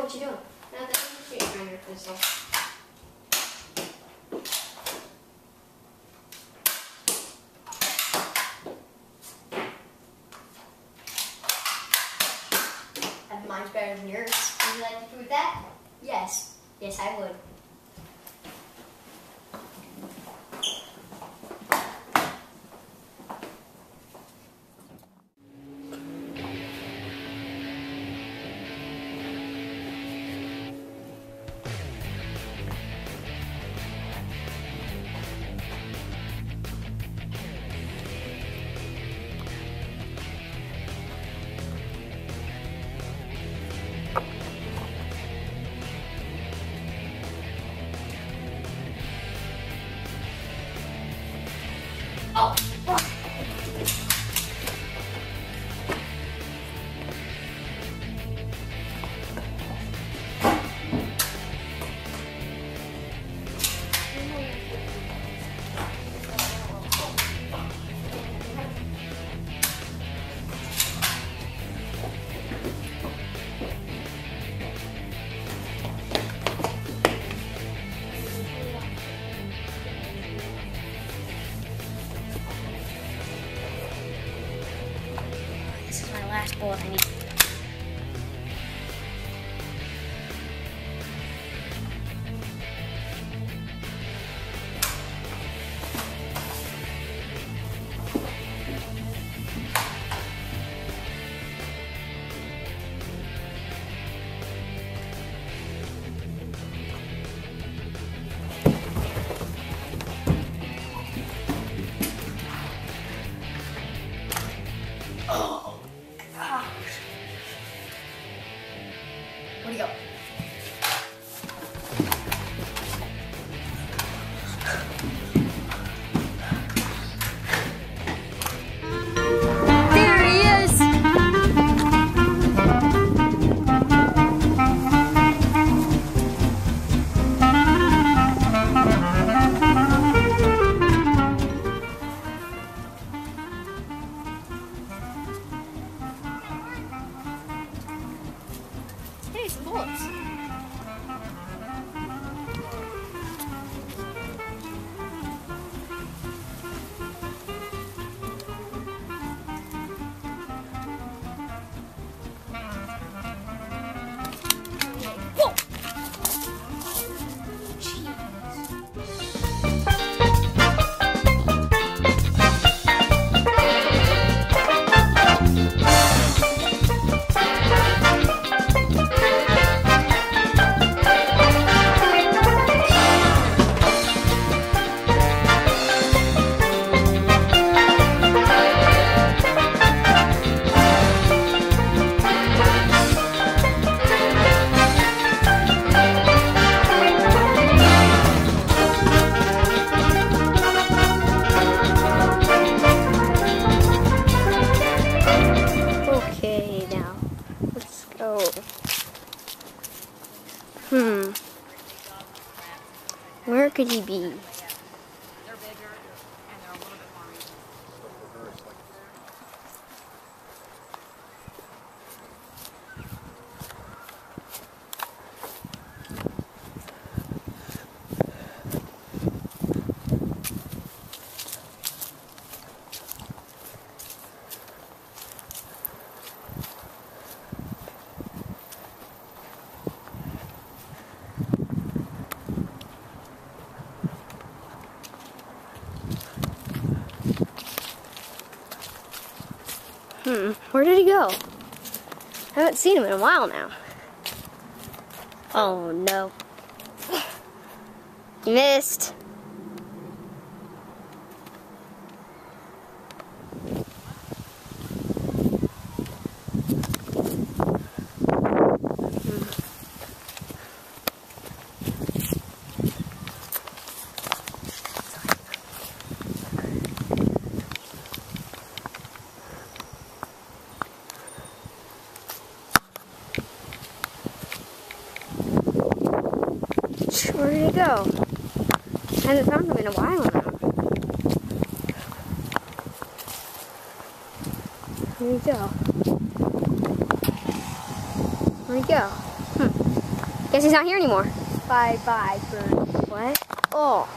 what you're doing. Not that you're trying to pistol. Mine's better than yours. Would you like to prove that? Yes. Yes, I would. Oh! This is my last bullet I need. Oh, gosh. Where'd he go? There he is! Hey, some bullets. Whoa! Okay, now let's go. Where could he be? They're bigger and they're a little bit more reasonable. Where did he go? I haven't seen him in a while now. Oh no. He missed. Where did he go? I haven't found him in a while now. Where'd he go? Where'd he go? Guess he's not here anymore. Bye bye, bird. What? Oh.